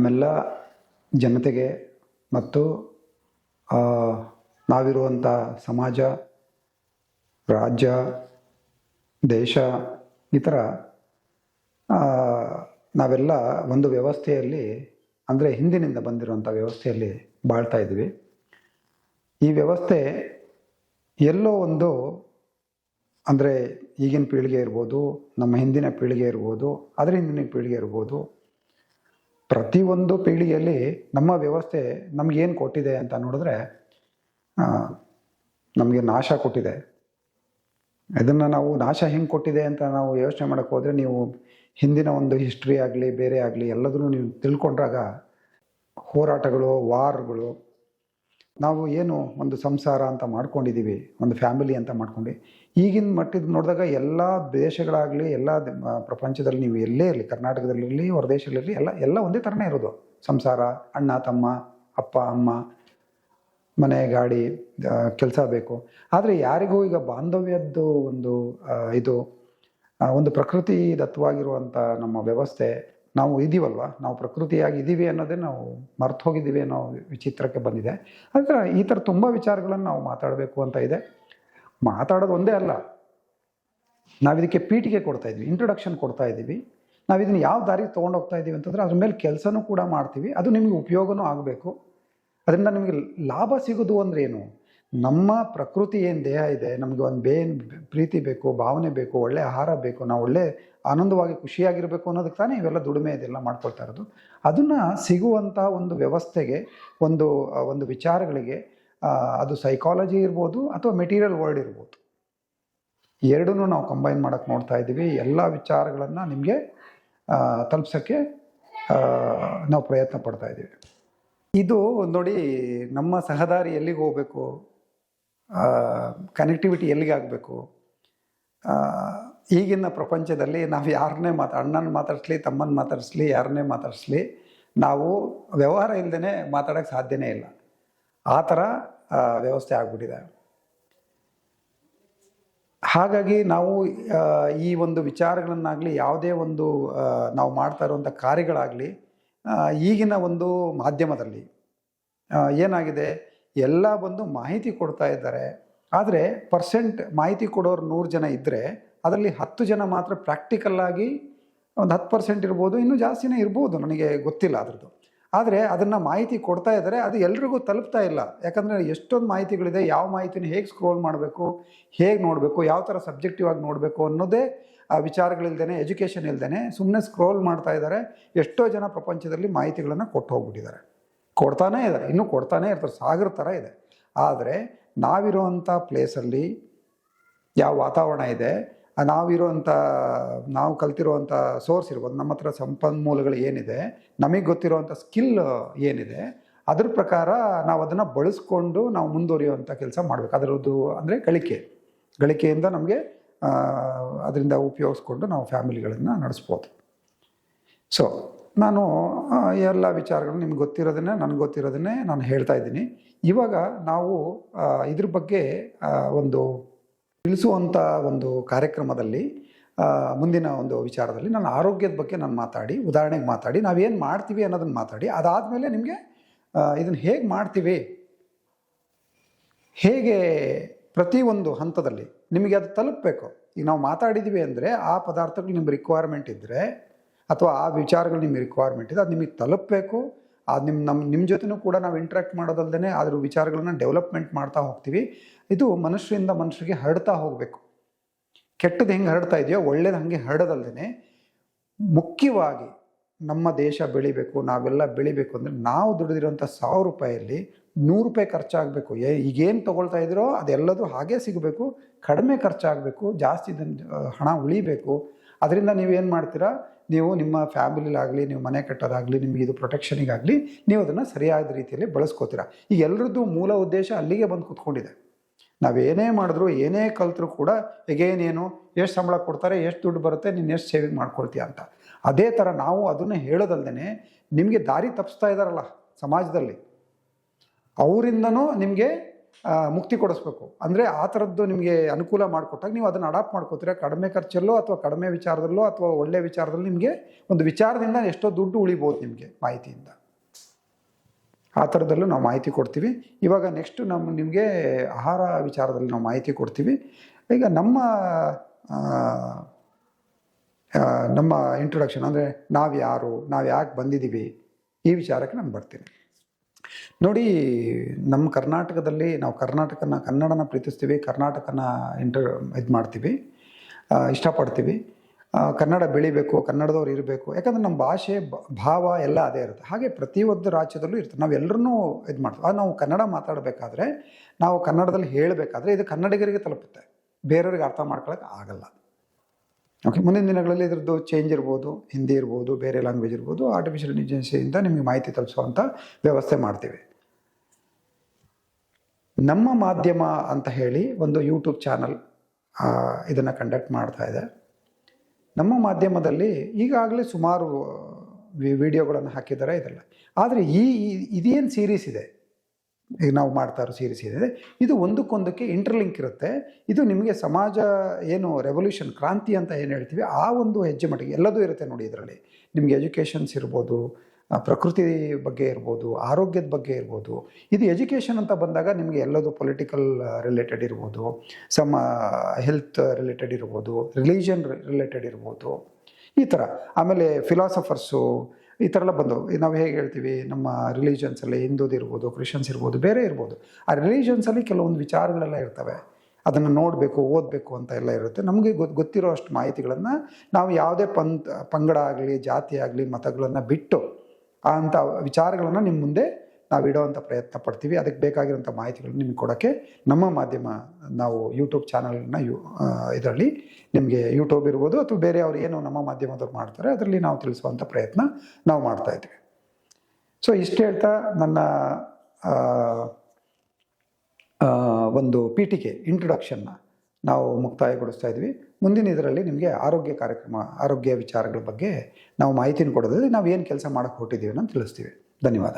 ನಮ್ಮೆಲ್ಲ ಜನತೆಗೆ ಮತ್ತು ನಾವಿರುವಂಥ ಸಮಾಜ, ರಾಜ್ಯ, ದೇಶ ಈ ಥರ ನಾವೆಲ್ಲ ಒಂದು ವ್ಯವಸ್ಥೆಯಲ್ಲಿ, ಅಂದರೆ ಹಿಂದಿನಿಂದ ಬಂದಿರುವಂಥ ವ್ಯವಸ್ಥೆಯಲ್ಲಿ ಬಾಳ್ತಾ ಇದ್ವಿ. ಈ ವ್ಯವಸ್ಥೆ ಎಲ್ಲೋ ಒಂದು, ಅಂದರೆ ಈಗಿನ ಪೀಳಿಗೆ ಇರ್ಬೋದು, ನಮ್ಮ ಹಿಂದಿನ ಪೀಳಿಗೆ ಇರ್ಬೋದು, ಅದರ ಹಿಂದಿನ ಪೀಳಿಗೆ ಇರ್ಬೋದು, ಪ್ರತಿಯೊಂದು ಪೀಳಿಗೆಯಲ್ಲಿ ನಮ್ಮ ವ್ಯವಸ್ಥೆ ನಮಗೇನು ಕೊಟ್ಟಿದೆ ಅಂತ ನೋಡಿದ್ರೆ ನಮಗೆ ನಾಶ ಕೊಟ್ಟಿದೆ. ಇದನ್ನು ನಾವು ನಾಶ ಹೆಂಗೆ ಕೊಟ್ಟಿದೆ ಅಂತ ನಾವು ಯೋಚನೆ ಮಾಡೋಕ್ಕೆ ಹೋದರೆ, ನೀವು ಹಿಂದಿನ ಒಂದು ಹಿಸ್ಟ್ರಿ ಆಗಲಿ ಬೇರೆ ಆಗಲಿ ಎಲ್ಲದನ್ನು ನೀವು ತಿಳ್ಕೊಂಡ್ರಾಗ ಹೋರಾಟಗಳು, ವಾರ್ಗಳು, ನಾವು ಏನು ಒಂದು ಸಂಸಾರ ಅಂತ ಮಾಡ್ಕೊಂಡಿದ್ದೀವಿ, ಒಂದು ಫ್ಯಾಮಿಲಿ ಅಂತ ಮಾಡ್ಕೊಂಡು, ಈಗಿನ ಮಟ್ಟಿಗೆ ನೋಡಿದಾಗ ಎಲ್ಲ ದೇಶಗಳಾಗಲಿ, ಎಲ್ಲ ಪ್ರಪಂಚದಲ್ಲಿ ನೀವು ಎಲ್ಲೇ ಇರಲಿ, ಕರ್ನಾಟಕದಲ್ಲಿರಲಿ, ಹೊರದೇಶದಲ್ಲಿರಲಿ, ಎಲ್ಲ ಒಂದೇ ಥರನೇ ಇರೋದು. ಸಂಸಾರ, ಅಣ್ಣ ತಮ್ಮ, ಅಪ್ಪ ಅಮ್ಮ, ಮನೆ ಗಾಡಿ, ಕೆಲಸ ಬೇಕು. ಆದರೆ ಯಾರಿಗೂ ಈಗ ಬಾಂಧವ್ಯದ್ದು ಒಂದು ಪ್ರಕೃತಿ ದತ್ತವಾಗಿರುವಂಥ ನಮ್ಮ ವ್ಯವಸ್ಥೆ, ನಾವು ಇದ್ದೀವಲ್ವ, ನಾವು ಪ್ರಕೃತಿಯಾಗಿ ಇದ್ದೀವಿ ಅನ್ನೋದೇ ನಾವು ಮರ್ತು ಹೋಗಿದ್ದೀವಿ ಅನ್ನೋ ವಿಚಿತ್ರಕ್ಕೆ ಬಂದಿದೆ. ಅದರ ಈ ಥರ ತುಂಬ ವಿಚಾರಗಳನ್ನು ನಾವು ಮಾತಾಡಬೇಕು ಅಂತ ಇದೆ. ಮಾತಾಡೋದು ಒಂದೇ ಅಲ್ಲ, ನಾವಿದಕ್ಕೆ ಪೀಠಿಗೆ ಕೊಡ್ತಾ ಇದ್ವಿ, ಇಂಟ್ರೊಡಕ್ಷನ್ ಕೊಡ್ತಾ ಇದ್ದೀವಿ. ನಾವು ಇದನ್ನು ಯಾವ ದಾರಿಗೆ ತೊಗೊಂಡೋಗ್ತಾ ಇದ್ದೀವಿ ಅಂತಂದರೆ ಅದ್ರ ಮೇಲೆ ಕೆಲಸನೂ ಕೂಡ ಮಾಡ್ತೀವಿ. ಅದು ನಿಮಗೆ ಉಪಯೋಗನೂ ಆಗಬೇಕು. ಅದರಿಂದ ನಿಮಗೆ ಲಾಭ ಸಿಗೋದು ಅಂದರೆ ಏನು? ನಮ್ಮ ಪ್ರಕೃತಿ ಏನು ದೇಹ ಇದೆ, ನಮಗೆ ಒಂದು ಪ್ರೀತಿ ಬೇಕು, ಭಾವನೆ ಬೇಕು, ಒಳ್ಳೆ ಆಹಾರ ಬೇಕು, ನಾವು ಒಳ್ಳೆ ಆನಂದವಾಗಿ ಖುಷಿಯಾಗಿರಬೇಕು ಅನ್ನೋದಕ್ಕೆ ತಾನೇ ಇವೆಲ್ಲ ದುಡಿಮೆ ಇದೆಲ್ಲ ಮಾಡ್ಕೊಳ್ತಾ ಇರೋದು. ಅದನ್ನು ಸಿಗುವಂಥ ಒಂದು ವ್ಯವಸ್ಥೆಗೆ, ಒಂದು ವಿಚಾರಗಳಿಗೆ, ಅದು ಸೈಕಾಲಜಿ ಇರ್ಬೋದು ಅಥವಾ ಮೆಟೀರಿಯಲ್ ವರ್ಲ್ಡ್ ಇರ್ಬೋದು, ಎರಡನ್ನೂ ನಾವು ಕಂಬೈನ್ ಮಾಡೋಕ್ಕೆ ನೋಡ್ತಾ ಇದ್ದೀವಿ. ಎಲ್ಲ ವಿಚಾರಗಳನ್ನು ನಿಮಗೆ ತಲುಪ್ಸೋಕ್ಕೆ ನಾವು ಪ್ರಯತ್ನ ಪಡ್ತಾ ಇದ್ದೀವಿ. ಇದು ನೋಡಿ, ನಮ್ಮ ಸಹದಾರಿ ಎಲ್ಲಿಗೆ ಹೋಗಬೇಕು, ಕನೆಕ್ಟಿವಿಟಿ ಎಲ್ಲಿಗೆ ಆಗಬೇಕು. ಈಗಿನ ಪ್ರಪಂಚದಲ್ಲಿ ನಾವು ಯಾರನ್ನೇ ಅಣ್ಣನ ಮಾತಾಡಿಸ್ಲಿ, ತಮ್ಮನ ಮಾತಾಡಿಸ್ಲಿ, ಯಾರನ್ನೇ ಮಾತಾಡಿಸ್ಲಿ, ನಾವು ವ್ಯವಹಾರ ಇಲ್ಲದೇ ಮಾತಾಡೋಕ್ಕೆ ಸಾಧ್ಯನೇ ಇಲ್ಲ. ಆ ಥರ ವ್ಯವಸ್ಥೆ ಆಗ್ಬಿಟ್ಟಿದೆ. ಹಾಗಾಗಿ ನಾವು ಈ ಒಂದು ವಿಚಾರಗಳನ್ನಾಗಲಿ, ಯಾವುದೇ ಒಂದು ನಾವು ಮಾಡ್ತಾ ಇರುವಂಥ ಕಾರ್ಯಗಳಾಗಲಿ, ಈಗಿನ ಒಂದು ಮಾಧ್ಯಮದಲ್ಲಿ ಏನಾಗಿದೆ, ಎಲ್ಲ ಬಂದು ಮಾಹಿತಿ ಕೊಡ್ತಾ ಇದ್ದಾರೆ. ಆದರೆ ಮಾಹಿತಿ ಕೊಡೋರು 100 ಜನ ಇದ್ದರೆ ಅದರಲ್ಲಿ 10 ಜನ ಮಾತ್ರ ಪ್ರಾಕ್ಟಿಕಲ್ಲಾಗಿ, ಒಂದು 10% ಇರ್ಬೋದು, ಇನ್ನೂ ಜಾಸ್ತಿನೇ ಇರ್ಬೋದು, ನನಗೆ ಗೊತ್ತಿಲ್ಲ ಅದ್ರದ್ದು. ಆದರೆ ಅದನ್ನು ಮಾಹಿತಿ ಕೊಡ್ತಾ ಇದ್ದಾರೆ, ಅದು ಎಲ್ರಿಗೂ ತಲುಪ್ತಾ ಇಲ್ಲ. ಯಾಕಂದರೆ ಎಷ್ಟೊಂದು ಮಾಹಿತಿಗಳಿದೆ, ಯಾವ ಮಾಹಿತಿನ ಹೇಗೆ ಸ್ಕ್ರೋಲ್ ಮಾಡಬೇಕು, ಹೇಗೆ ನೋಡಬೇಕು, ಯಾವ ಥರ ಸಬ್ಜೆಕ್ಟಿವ್ ಆಗಿ ನೋಡಬೇಕು ಅನ್ನೋದೇ ವಿಚಾರಗಳಿಲ್ದೇ, ಎಜುಕೇಷನ್ ಇಲ್ದೇ ಸುಮ್ಮನೆ ಸ್ಕ್ರೋಲ್ ಮಾಡ್ತಾ ಇದ್ದಾರೆ. ಎಷ್ಟೋ ಜನ ಪ್ರಪಂಚದಲ್ಲಿ ಮಾಹಿತಿಗಳನ್ನು ಕೊಟ್ಟು ಹೋಗ್ಬಿಟ್ಟಿದ್ದಾರೆ, ಕೊಡ್ತಾನೇ ಇದ್ದಾರೆ, ಇನ್ನೂ ಕೊಡ್ತಾನೇ ಇರ್ತಾರೆ, ಸಾಗರ ಥರ ಇದೆ. ಆದರೆ ನಾವಿರುವಂಥ ಪ್ಲೇಸಲ್ಲಿ ಯಾವ ವಾತಾವರಣ ಇದೆ, ನಾವು ಕಲ್ತಿರುವಂಥ ಸೋರ್ಸ್ ಇರ್ಬೋದು, ನಮ್ಮ ಹತ್ರ ಸಂಪನ್ಮೂಲಗಳು ಏನಿದೆ, ನಮಗೆ ಗೊತ್ತಿರುವಂಥ ಸ್ಕಿಲ್ ಏನಿದೆ, ಅದ್ರ ಪ್ರಕಾರ ನಾವು ಅದನ್ನು ಬಳಸ್ಕೊಂಡು ನಾವು ಮುಂದುವರಿಯುವಂಥ ಕೆಲಸ ಮಾಡಬೇಕು. ಅದರದ್ದು ಅಂದರೆ ಗಳಿಕೆಯಿಂದ ನಮಗೆ ಅದರಿಂದ ಉಪಯೋಗಿಸ್ಕೊಂಡು ನಾವು ಫ್ಯಾಮಿಲಿಗಳನ್ನು ನಡೆಸ್ಬೋದು. ಸೊ ನಾನು ಎಲ್ಲ ವಿಚಾರಗಳು ನಿಮ್ಗೆ ಗೊತ್ತಿರೋದನ್ನೇ, ನನಗೆ ಗೊತ್ತಿರೋದನ್ನೇ ನಾನು ಹೇಳ್ತಾ ಇದ್ದೀನಿ. ಇವಾಗ ನಾವು ಇದ್ರ ಬಗ್ಗೆ ಒಂದು ತಿಳಿಸುವಂಥ ಒಂದು ಕಾರ್ಯಕ್ರಮದಲ್ಲಿ, ಮುಂದಿನ ಒಂದು ವಿಚಾರದಲ್ಲಿ ನಾನು ಆರೋಗ್ಯದ ಬಗ್ಗೆ ಮಾತಾಡಿ, ಉದಾಹರಣೆಗೆ ಮಾತಾಡಿ, ನಾವೇನು ಮಾಡ್ತೀವಿ ಅನ್ನೋದನ್ನು ಮಾತಾಡಿ, ಅದಾದಮೇಲೆ ನಿಮಗೆ ಇದನ್ನು ಹೇಗೆ ಮಾಡ್ತೀವಿ, ಹೇಗೆ ಪ್ರತಿಯೊಂದು ಹಂತದಲ್ಲಿ ನಿಮಗೆ ಅದು ತಲುಪಬೇಕು. ಈಗ ನಾವು ಮಾತಾಡಿದ್ದೀವಿ ಅಂದರೆ ಆ ಪದಾರ್ಥಗಳು ನಿಮ್ಮ ರಿಕ್ವೈರ್ಮೆಂಟ್ ಇದ್ದರೆ, ಅಥವಾ ಆ ವಿಚಾರಗಳು ನಿಮಗೆ ರಿಕ್ವೈರ್ಮೆಂಟ್ ಇದೆ, ಅದು ನಿಮಗೆ ತಲುಪಬೇಕು. ಅದು ನಿಮ್ಮ ಜೊತೆನೂ ಕೂಡ ನಾವು ಇಂಟ್ರ್ಯಾಕ್ಟ್ ಮಾಡೋದಲ್ಲದೆ ಅದ್ರ ವಿಚಾರಗಳನ್ನ ಡೆವಲಪ್ಮೆಂಟ್ ಮಾಡ್ತಾ ಹೋಗ್ತೀವಿ. ಇದು ಮನುಷ್ಯರಿಂದ ಮನುಷ್ಯರಿಗೆ ಹರಡ್ತಾ ಹೋಗಬೇಕು. ಕೆಟ್ಟದ್ದು ಹೆಂಗೆ ಹರಡ್ತಾ ಇದೆಯೋ ಒಳ್ಳೇದು ಹಾಗೆ ಹರಡೋದಲ್ಲದೆ, ಮುಖ್ಯವಾಗಿ ನಮ್ಮ ದೇಶ ಬೆಳಿಬೇಕು, ನಾವೆಲ್ಲ ಬೆಳಿಬೇಕು ಅಂದರೆ ನಾವು ದುಡಿದಿರೋಂಥ 1000 ರೂಪಾಯಲ್ಲಿ 100 ರೂಪಾಯಿ ಖರ್ಚಾಗಬೇಕು. ಈಗೇನು ತೊಗೊಳ್ತಾ ಇದ್ದೀರೋ ಅದೆಲ್ಲದೂ ಹಾಗೇ ಸಿಗಬೇಕು, ಕಡಿಮೆ ಖರ್ಚಾಗಬೇಕು, ಜಾಸ್ತಿ ಹಣ ಉಳಿಬೇಕು. ಅದರಿಂದ ನೀವೇನು ಮಾಡ್ತೀರಾ, ನೀವು ನಿಮ್ಮ ಫ್ಯಾಮಿಲಿಲಾಗಲಿ, ನೀವು ಮನೆ ಕಟ್ಟೋದಾಗಲಿ, ನಿಮಗೆ ಇದು ಪ್ರೊಟೆಕ್ಷನಿಗಾಗಲಿ ನೀವು ಅದನ್ನು ಸರಿಯಾದ ರೀತಿಯಲ್ಲಿ ಬಳಸ್ಕೋತೀರಾ. ಈಗ ಎಲ್ಲರದ್ದು ಮೂಲ ಉದ್ದೇಶ ಅಲ್ಲಿಗೆ ಬಂದು ಕೂತ್ಕೊಂಡಿದೆ. ನಾವೇನೇ ಮಾಡಿದ್ರು, ಏನೇ ಕಲ್ತರೂ ಕೂಡ ಏನು ಎಷ್ಟು ಸಂಬಳ ಕೊಡ್ತಾರೆ, ಎಷ್ಟು ದುಡ್ಡು ಬರುತ್ತೆ, ನೀನು ಎಷ್ಟು ಸೇವಿಂಗ್ ಮಾಡ್ಕೊಳ್ತೀಯ ಅಂತ. ಅದೇ ಥರ ನಾವು ಅದನ್ನು ಹೇಳೋದಲ್ಲದೆ ನಿಮಗೆ ದಾರಿ ತಪ್ಪಿಸ್ತಾ ಇದ್ದಾರಲ್ಲ ಸಮಾಜದಲ್ಲಿ, ಅವರಿಂದನೂ ನಿಮಗೆ ಮುಕ್ತಿ ಕೊಡಿಸ್ಬೇಕು. ಅಂದರೆ ಆ ಥರದ್ದು ನಿಮಗೆ ಅನುಕೂಲ ಮಾಡಿಕೊಟ್ಟಾಗ ನೀವು ಅದನ್ನು ಅಡಾಪ್ಟ್ ಮಾಡ್ಕೋತೀರ. ಕಡಿಮೆ ಖರ್ಚಲ್ಲೋ ಅಥವಾ ಕಡಿಮೆ ವಿಚಾರದಲ್ಲೋ ಅಥವಾ ಒಳ್ಳೆಯ ವಿಚಾರದಲ್ಲಿ ನಿಮಗೆ ಒಂದು ವಿಚಾರದಿಂದ ಎಷ್ಟೋ ದುಡ್ಡು ಉಳಿಬೋದು ನಿಮಗೆ ಮಾಹಿತಿಯಿಂದ. ಆ ಥರದಲ್ಲೂ ನಾವು ಮಾಹಿತಿ ಕೊಡ್ತೀವಿ. ಇವಾಗ ನೆಕ್ಸ್ಟು ನಿಮಗೆ ಆಹಾರ ವಿಚಾರದಲ್ಲಿ ನಾವು ಮಾಹಿತಿ ಕೊಡ್ತೀವಿ. ಈಗ ನಮ್ಮ ಇಂಟ್ರೊಡಕ್ಷನ್ ಅಂದರೆ ನಾವು ಯಾರು, ನಾವು ಯಾಕೆ ಬಂದಿದ್ದೀವಿ, ಈ ವಿಚಾರಕ್ಕೆ ನಾನು ಬರ್ತೀನಿ. ನೋಡಿ, ನಮ್ಮ ಕರ್ನಾಟಕದಲ್ಲಿ ನಾವು ಕನ್ನಡನ ಪ್ರೀತಿಸ್ತೀವಿ, ಕರ್ನಾಟಕನ ಇದು ಮಾಡ್ತೀವಿ, ಇಷ್ಟಪಡ್ತೀವಿ. ಕನ್ನಡ ಬೆಳಿಬೇಕು, ಕನ್ನಡದವ್ರು ಇರಬೇಕು. ಯಾಕಂದರೆ ನಮ್ಮ ಭಾಷೆ ಭಾವ ಎಲ್ಲ ಅದೇ ಇರುತ್ತೆ. ಹಾಗೆ ಪ್ರತಿಯೊಂದು ರಾಜ್ಯದಲ್ಲೂ ಇರುತ್ತೆ. ನಾವೆಲ್ಲರೂ ಇದು ಮಾಡ್ತೀವಿ. ನಾವು ಕನ್ನಡ ಮಾತಾಡಬೇಕಾದ್ರೆ, ನಾವು ಕನ್ನಡದಲ್ಲಿ ಹೇಳಬೇಕಾದ್ರೆ ಇದು ಕನ್ನಡಿಗರಿಗೆ ತಲುಪುತ್ತೆ, ಬೇರೆಯವ್ರಿಗೆ ಅರ್ಥ ಮಾಡ್ಕೊಳ್ಳೋಕೆ ಆಗಲ್ಲ. ಓಕೆ, ಮುಂದಿನ ದಿನಗಳಲ್ಲಿ ಇದ್ರದ್ದು ಚೇಂಜ್ ಇರ್ಬೋದು, ಹಿಂದಿ ಇರ್ಬೋದು, ಬೇರೆ ಲ್ಯಾಂಗ್ವೇಜ್ ಇರ್ಬೋದು. ಆರ್ಟಿಫಿಷಿಯಲ್ ಇಂಟೆಲಿಜೆನ್ಸಿಯಿಂದ ನಿಮಗೆ ಮಾಹಿತಿ ತಲುಪಿಸುವಂಥ ವ್ಯವಸ್ಥೆ ಮಾಡ್ತೀವಿ. ನಮ್ಮ ಮಾಧ್ಯಮ ಅಂತ ಹೇಳಿ ಒಂದು ಯೂಟ್ಯೂಬ್ ಚಾನಲ್ ಇದನ್ನು ಕಂಡಕ್ಟ್ ಮಾಡ್ತಾ ಇದೆ. ನಮ್ಮ ಮಾಧ್ಯಮದಲ್ಲಿ ಈಗಾಗಲೇ ಸುಮಾರು ವಿಡಿಯೋಗಳನ್ನು ಹಾಕಿದ್ದಾರೆ ಇದೆಲ್ಲ. ಆದರೆ ಇದೇನು ಸೀರೀಸ್ ಇದೆ, ಈಗ ನಾವು ಮಾಡ್ತಾ ಇರೋ ಸೀರೀಸ್ ಇದೆ, ಇದು ಒಂದಕ್ಕೊಂದಕ್ಕೆ ಇಂಟರ್ಲಿಂಕ್ ಇರುತ್ತೆ. ಇದು ನಿಮಗೆ ಸಮಾಜ ಏನು ರೆವಲ್ಯೂಷನ್, ಕ್ರಾಂತಿ ಅಂತ ಏನು ಹೇಳ್ತೀವಿ, ಆ ಒಂದು ಹೆಜ್ಜೆ ಮಟ್ಟಿಗೆ ಎಲ್ಲದೂ ಇರುತ್ತೆ ನೋಡಿ. ಇದರಲ್ಲಿ ನಿಮಗೆ ಎಜುಕೇಷನ್ಸ್ ಇರ್ಬೋದು, ಪ್ರಕೃತಿ ಬಗ್ಗೆ ಇರ್ಬೋದು, ಆರೋಗ್ಯದ ಬಗ್ಗೆ ಇರ್ಬೋದು. ಇದು ಎಜುಕೇಷನ್ ಅಂತ ಬಂದಾಗ ನಿಮಗೆ ಎಲ್ಲದು ಪೊಲಿಟಿಕಲ್ ರಿಲೇಟೆಡ್ ಇರ್ಬೋದು, ಹೆಲ್ತ್ ರಿಲೇಟೆಡ್ ಇರ್ಬೋದು, ರಿಲಿಜನ್ ರಿಲೇಟೆಡ್ ಇರ್ಬೋದು, ಈ ಥರ. ಆಮೇಲೆ ಫಿಲಾಸಫರ್ಸು ಈ ಥರ ಎಲ್ಲ ಬಂದವು. ನಾವು ಹೇಗೆ ಹೇಳ್ತೀವಿ, ನಮ್ಮ ರಿಲಿಜನ್ಸಲ್ಲಿ ಹಿಂದೂದು ಇರ್ಬೋದು, ಕ್ರಿಶ್ಚಿಯನ್ಸ್ ಇರ್ಬೋದು, ಬೇರೆ ಇರ್ಬೋದು. ಆ ರಿಲಿಜನ್ಸಲ್ಲಿ ಕೆಲವೊಂದು ವಿಚಾರಗಳೆಲ್ಲ ಇರ್ತವೆ, ಅದನ್ನು ನೋಡಬೇಕು, ಓದಬೇಕು ಅಂತ ಎಲ್ಲ ಇರುತ್ತೆ. ನಮಗೆ ಗೊತ್ತಿರೋ ಅಷ್ಟು ಮಾಹಿತಿಗಳನ್ನು ನಾವು ಯಾವುದೇ ಪಂಗಡ ಆಗಲಿ, ಜಾತಿ ಆಗಲಿ, ಮತಗಳನ್ನು ಬಿಟ್ಟು ಅಂಥ ವಿಚಾರಗಳನ್ನು ನಿಮ್ಮ ಮುಂದೆ ನಾವು ಇಡೋವಂಥ ಪ್ರಯತ್ನ ಪಡ್ತೀವಿ. ಅದಕ್ಕೆ ಬೇಕಾಗಿರೋಂಥ ಮಾಹಿತಿಗಳನ್ನು ನಿಮ್ಗೆ ಕೊಡೋಕ್ಕೆ ನಮ್ಮ ಮಾಧ್ಯಮ, ನಾವು ಯೂಟ್ಯೂಬ್ ಚಾನಲ್ನ ಇದರಲ್ಲಿ ನಿಮಗೆ ಯೂಟ್ಯೂಬ್ ಇರ್ಬೋದು ಅಥವಾ ಬೇರೆ ಅವ್ರು ಏನು ನಮ್ಮ ಮಾಧ್ಯಮದವ್ರು ಮಾಡ್ತಾರೆ ಅದರಲ್ಲಿ ನಾವು ತಿಳಿಸುವಂಥ ಪ್ರಯತ್ನ ನಾವು ಮಾಡ್ತಾಯಿದ್ದೀವಿ. ಸೊ ಇಷ್ಟು ಹೇಳ್ತಾ ನನ್ನ ಒಂದು ಪೀಠಿಕೆ ಇಂಟ್ರೊಡಕ್ಷನ್ನ ನಾವು ಮುಕ್ತಾಯಗೊಳಿಸ್ತಾ ಇದ್ವಿ. ಮುಂದಿನ ಇದರಲ್ಲಿ ನಿಮಗೆ ಆರೋಗ್ಯ ಕಾರ್ಯಕ್ರಮ, ಆರೋಗ್ಯ ವಿಚಾರಗಳ ಬಗ್ಗೆ ನಾವು ಮಾಹಿತಿನ ಕೊಡೋದ್ರಲ್ಲಿ ನಾವು ಏನು ಕೆಲಸ ಮಾಡೋಕ್ಕೆ ಹೊರಟಿದ್ದೀವಿ ಅಂತ ತಿಳಿಸ್ತೀವಿ. ಧನ್ಯವಾದ.